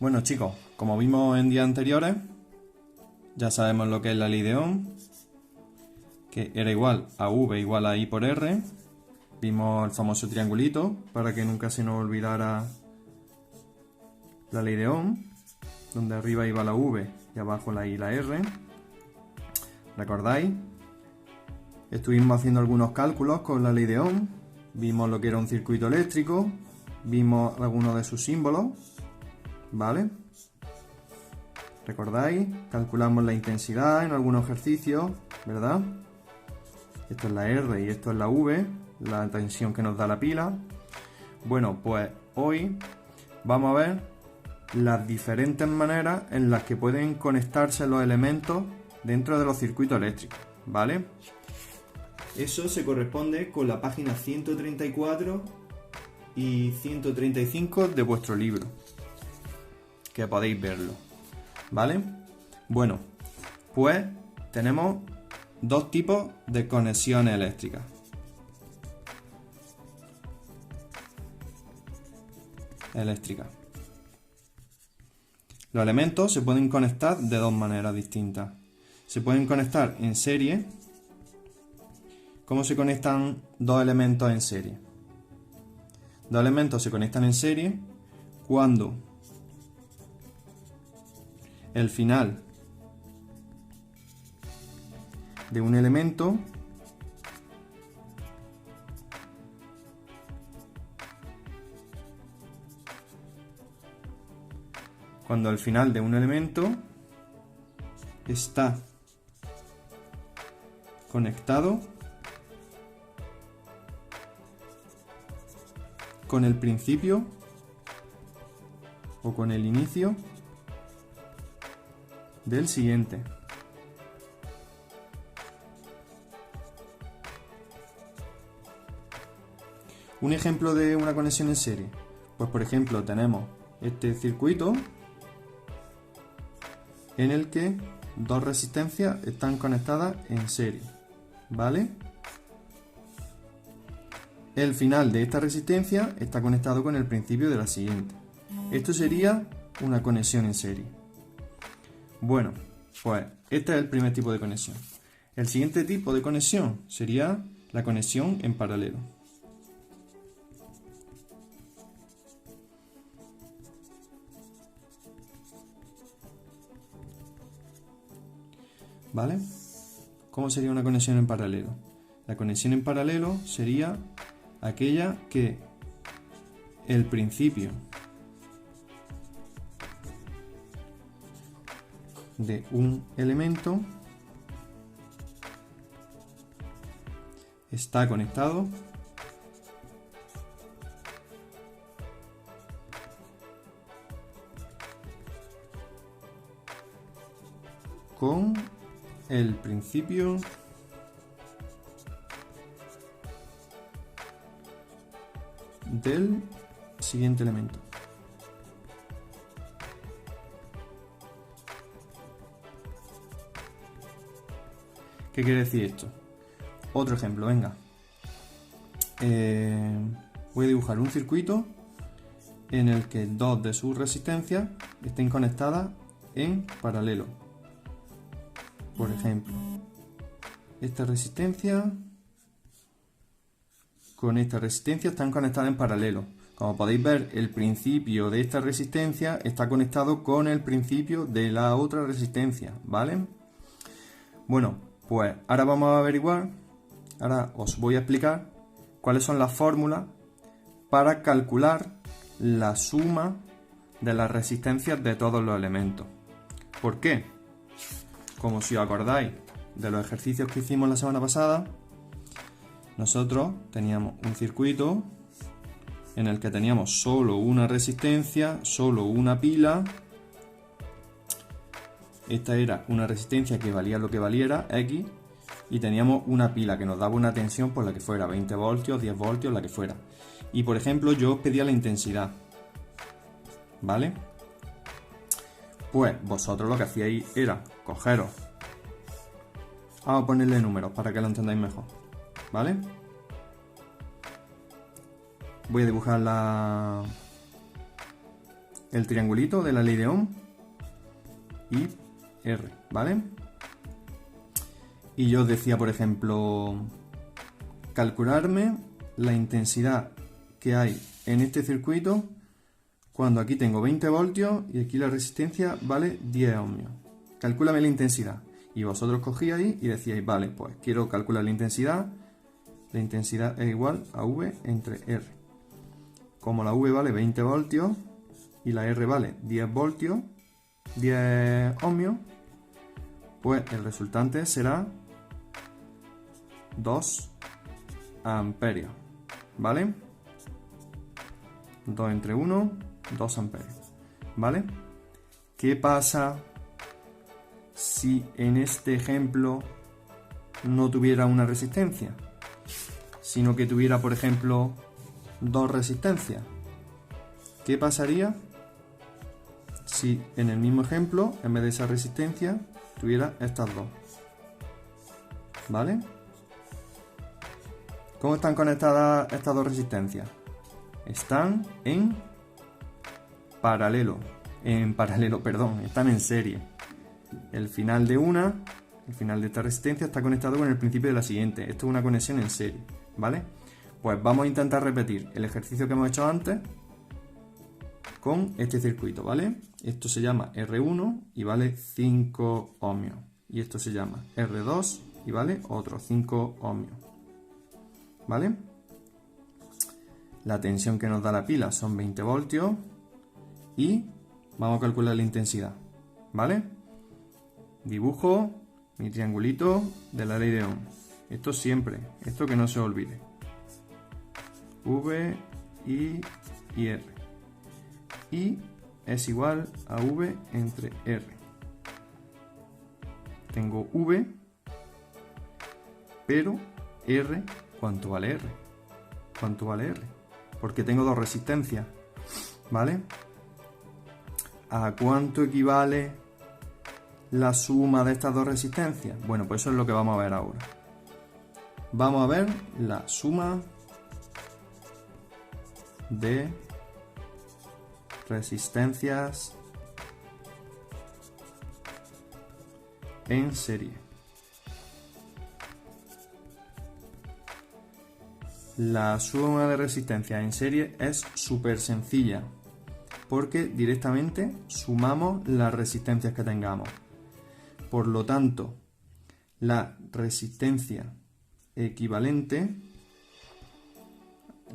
Bueno chicos, como vimos en días anteriores, ya sabemos lo que es la ley de Ohm, que era igual a V igual a I por R. Vimos el famoso triangulito para que nunca se nos olvidara la ley de Ohm, donde arriba iba la V y abajo la I y la R. ¿Recordáis? Estuvimos haciendo algunos cálculos con la ley de Ohm, vimos lo que era un circuito eléctrico, vimos algunos de sus símbolos, ¿vale? ¿Recordáis? Calculamos la intensidad en algunos ejercicios, ¿verdad? Esto es la R y esto es la V, la tensión que nos da la pila. Bueno, pues hoy vamos a ver las diferentes maneras en las que pueden conectarse los elementos dentro de los circuitos eléctricos, ¿vale? Eso se corresponde con la página 134 y 135 de vuestro libro, que podéis verlo, ¿vale? Bueno, pues tenemos dos tipos de conexiones eléctricas. Los elementos se pueden conectar de dos maneras distintas. Se pueden conectar en serie. ¿Cómo se conectan dos elementos en serie? Dos elementos se conectan en serie cuando el final de un elemento está conectado con el principio o con el inicio del siguiente. Un ejemplo de una conexión en serie. Pues por ejemplo tenemos este circuito en el que dos resistencias están conectadas en serie, ¿vale? El final de esta resistencia está conectado con el principio de la siguiente. Esto sería una conexión en serie. Bueno, pues este es el primer tipo de conexión. El siguiente tipo de conexión sería la conexión en paralelo. ¿Vale? ¿Cómo sería una conexión en paralelo? La conexión en paralelo sería aquella que el principio de un elemento está conectado con el principio del siguiente elemento. ¿Qué quiere decir esto? Otro ejemplo, venga. Voy a dibujar un circuito en el que dos de sus resistencias estén conectadas en paralelo. Por ejemplo, esta resistencia con esta resistencia están conectadas en paralelo. Como podéis ver, el principio de esta resistencia está conectado con el principio de la otra resistencia, ¿vale? Bueno, pues ahora vamos a averiguar, ahora os voy a explicar cuáles son las fórmulas para calcular la suma de las resistencias de todos los elementos. ¿Por qué? Como si os acordáis de los ejercicios que hicimos la semana pasada, nosotros teníamos un circuito en el que teníamos solo una resistencia, solo una pila. Esta era una resistencia que valía lo que valiera, X, y teníamos una pila que nos daba una tensión por la que fuera, 20 voltios, 10 voltios, la que fuera. Y por ejemplo yo os pedía la intensidad, ¿vale? Pues vosotros lo que hacíais era cogeros, vamos a ponerle números para que lo entendáis mejor, ¿vale? Voy a dibujar el triangulito de la ley de Ohm y R, ¿vale? Y yo os decía, por ejemplo, calcularme la intensidad que hay en este circuito cuando aquí tengo 20 voltios y aquí la resistencia vale 10 ohmios. Calcúlame la intensidad. Y vosotros cogíais y decíais, vale, pues quiero calcular la intensidad. La intensidad es igual a V entre R. Como la V vale 20 voltios y la R vale 10 voltios, 10 ohmios, pues el resultante será 2 amperios, ¿vale? 2 entre 1, 2 amperios, ¿vale? ¿Qué pasa si en este ejemplo no tuviera una resistencia, sino que tuviera, por ejemplo, dos resistencias? ¿Qué pasaría si en el mismo ejemplo, en vez de esa resistencia, tuviera estas dos? ¿Vale? ¿Cómo están conectadas estas dos resistencias? Están en paralelo. Están en serie. El final de esta resistencia está conectado con el principio de la siguiente. Esto es una conexión en serie, ¿vale? Pues vamos a intentar repetir el ejercicio que hemos hecho antes con este circuito, ¿vale? Esto se llama R1 y vale 5 ohmios. Y esto se llama R2 y vale otros 5 ohmios, ¿vale? La tensión que nos da la pila son 20 voltios y vamos a calcular la intensidad, ¿vale? Dibujo mi triangulito de la ley de Ohm. Esto siempre, esto que no se olvide. V, I y R. I es igual a V entre R. Tengo V, pero R, ¿cuánto vale R? ¿Cuánto vale R? Porque tengo dos resistencias, ¿vale? ¿A cuánto equivale la suma de estas dos resistencias? Bueno, pues eso es lo que vamos a ver ahora. Vamos a ver la suma de resistencias en serie. La suma de resistencias en serie es súper sencilla, porque directamente sumamos las resistencias que tengamos. Por lo tanto, la resistencia equivalente,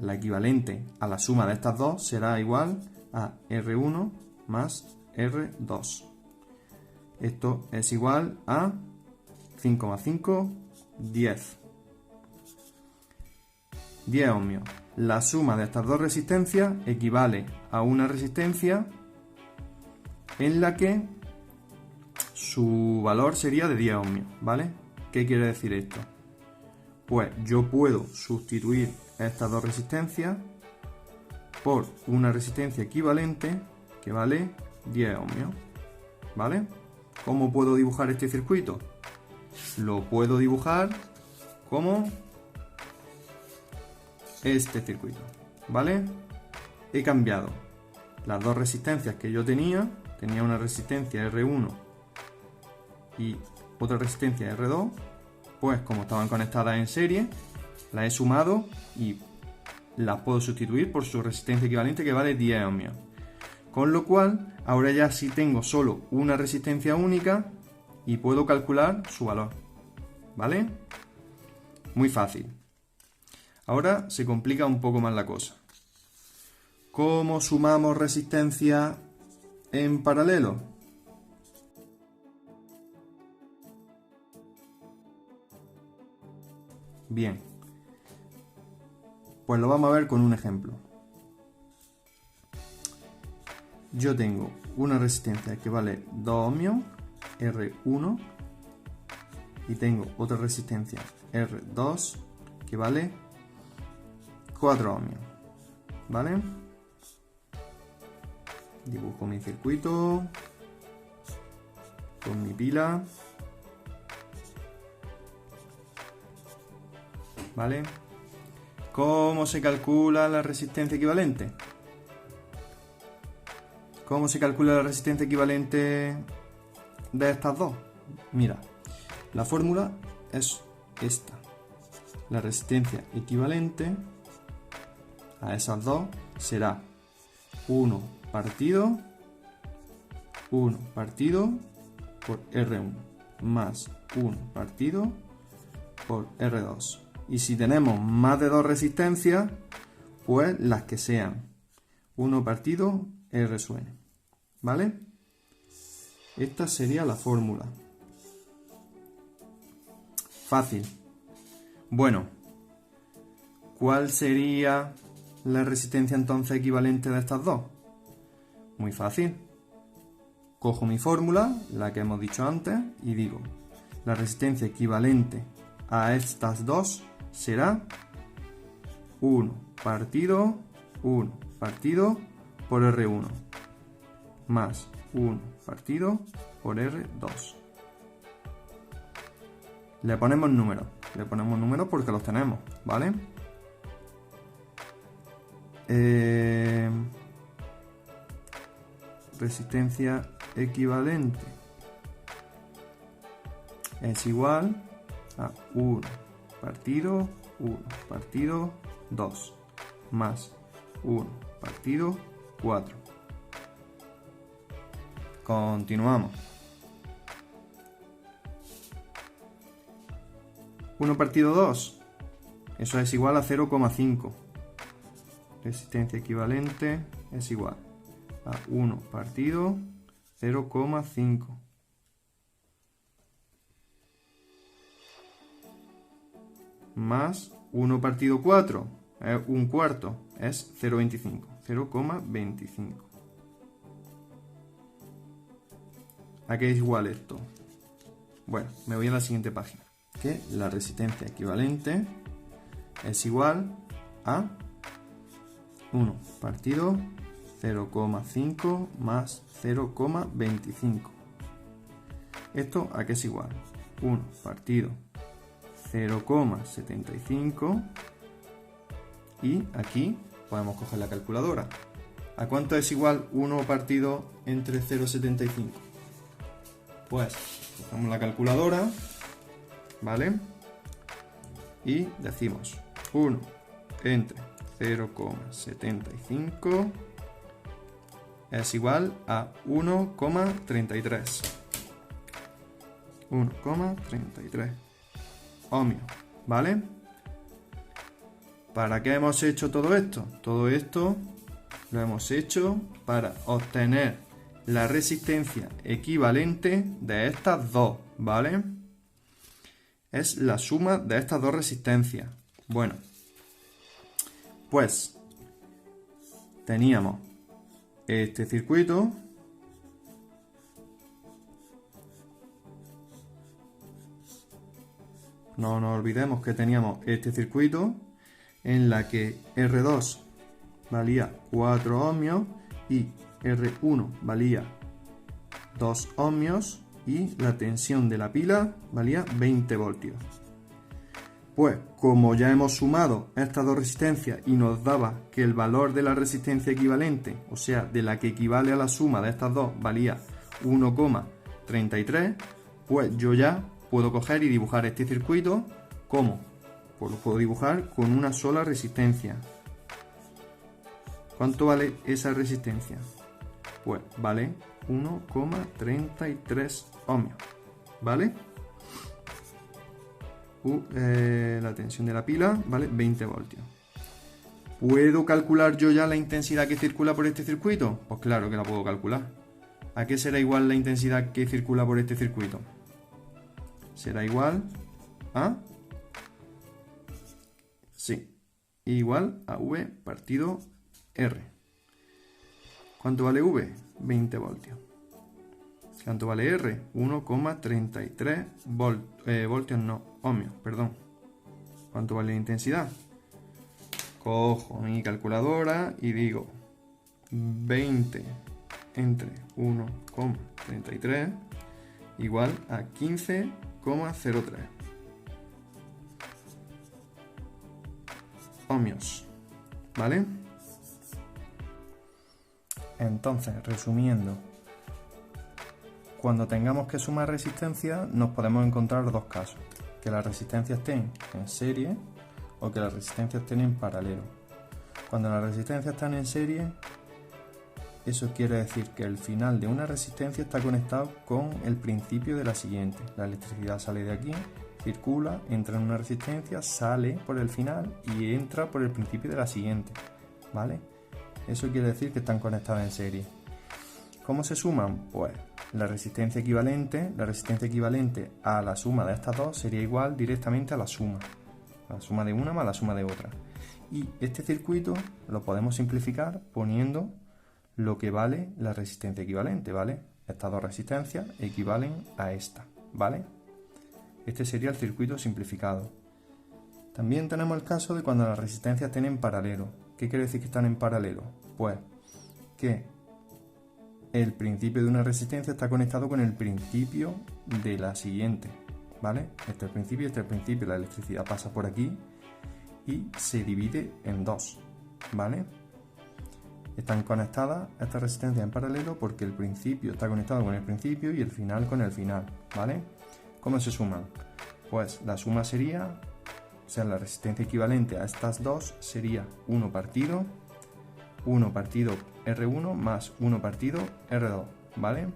la equivalente a la suma de estas dos, será igual a R1 más R2. Esto es igual a 5 más 5, 10. 10 ohmios. La suma de estas dos resistencias equivale a una resistencia en la que su valor sería de 10 ohmios, ¿vale? ¿Qué quiere decir esto? Pues yo puedo sustituir estas dos resistencias por una resistencia equivalente que vale 10 ohmios, ¿vale? ¿Cómo puedo dibujar este circuito? Lo puedo dibujar como este circuito, ¿vale? He cambiado las dos resistencias que yo tenía una resistencia R1 y otra resistencia R2, pues como estaban conectadas en serie, las he sumado y las puedo sustituir por su resistencia equivalente que vale 10 ohmios. Con lo cual, ahora ya sí tengo solo una resistencia única y puedo calcular su valor, ¿vale? Muy fácil. Ahora se complica un poco más la cosa. ¿Cómo sumamos resistencia en paralelo? Bien, pues lo vamos a ver con un ejemplo. Yo tengo una resistencia que vale 2 ohmios, R1, y tengo otra resistencia R2 que vale 4 ohmios, ¿vale? Dibujo mi circuito con mi pila, ¿vale? ¿Cómo se calcula la resistencia equivalente? ¿Cómo se calcula la resistencia equivalente de estas dos? Mira, la fórmula es esta. La resistencia equivalente a esas dos será 1 partido por R1 más 1 partido por R2. Y si tenemos más de dos resistencias, pues las que sean 1 partido R suene. ¿Vale? Esta sería la fórmula. Fácil. Bueno, ¿cuál sería la resistencia entonces equivalente de estas dos? Muy fácil. Cojo mi fórmula, la que hemos dicho antes, y digo, la resistencia equivalente a estas dos será 1 partido por R1 más 1 partido por R2. Le ponemos números porque los tenemos, ¿vale? Resistencia equivalente es igual a 1 partido 2 más 1 partido 4. Continuamos. 1 partido 2, eso es igual a 0,5. Resistencia equivalente es igual a 1 partido 0,5. Más 1 partido 4, es un cuarto, es 0,25. ¿A qué es igual esto? Bueno, me voy a la siguiente página. Que la resistencia equivalente es igual a 1 partido 0,5 más 0,25. ¿Esto a qué es igual? 1 partido 0,75 y aquí podemos coger la calculadora. ¿A cuánto es igual 1 partido entre 0,75? Pues cogemos la calculadora, ¿vale? Y decimos 1 entre 0,75 es igual a 1,33. 1,33 ohmios, ¿vale? ¿Para qué hemos hecho todo esto? Todo esto lo hemos hecho para obtener la resistencia equivalente de estas dos, ¿vale? Es la suma de estas dos resistencias. Bueno, pues teníamos este circuito. No nos olvidemos que teníamos este circuito en la que R2 valía 4 ohmios y R1 valía 2 ohmios y la tensión de la pila valía 20 voltios. Pues como ya hemos sumado estas dos resistencias y nos daba que el valor de la resistencia equivalente, o sea, de la que equivale a la suma de estas dos, valía 1,33, pues yo ya puedo coger y dibujar este circuito. ¿Cómo? Pues lo puedo dibujar con una sola resistencia. ¿Cuánto vale esa resistencia? Pues vale 1,33 ohmios, ¿vale? La tensión de la pila vale 20 voltios. ¿Puedo calcular yo ya la intensidad que circula por este circuito? Pues claro que la puedo calcular. ¿A qué será igual la intensidad que circula por este circuito? Será igual a... Sí, igual a V partido R. ¿Cuánto vale V? 20 voltios. ¿Cuánto vale R? 1,33 voltios, no, ohmios, perdón. ¿Cuánto vale la intensidad? Cojo mi calculadora y digo 20 entre 1,33 igual a 15,03 ohmios, ¿vale? Entonces, resumiendo, cuando tengamos que sumar resistencia nos podemos encontrar dos casos: que las resistencias estén en serie o que las resistencias estén en paralelo. Cuando las resistencias están en serie, eso quiere decir que el final de una resistencia está conectado con el principio de la siguiente. La electricidad sale de aquí, circula, entra en una resistencia, sale por el final y entra por el principio de la siguiente, ¿vale? Eso quiere decir que están conectadas en serie. ¿Cómo se suman? Pues la resistencia equivalente a la suma de estas dos sería igual directamente a la suma de una más la suma de otra. Y este circuito lo podemos simplificar poniendo lo que vale la resistencia equivalente, ¿vale? Estas dos resistencias equivalen a esta, ¿vale? Este sería el circuito simplificado. También tenemos el caso de cuando las resistencias estén en paralelo. ¿Qué quiere decir que están en paralelo? Pues que el principio de una resistencia está conectado con el principio de la siguiente, ¿vale? Este es el principio, la electricidad pasa por aquí y se divide en dos, ¿vale? Están conectadas estas resistencias en paralelo porque el principio está conectado con el principio y el final con el final, ¿vale? ¿Cómo se suman? Pues la suma sería, o sea, la resistencia equivalente a estas dos sería 1 partido R1 más 1 partido R2, ¿vale?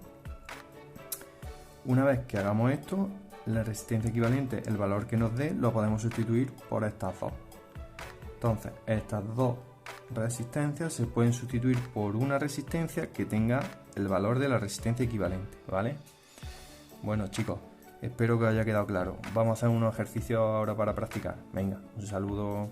Una vez que hagamos esto, la resistencia equivalente, el valor que nos dé, lo podemos sustituir por estas dos. Entonces, estas dos resistencias se pueden sustituir por una resistencia que tenga el valor de la resistencia equivalente, ¿vale? Bueno, chicos, espero que os haya quedado claro. Vamos a hacer unos ejercicios ahora para practicar. Venga, un saludo.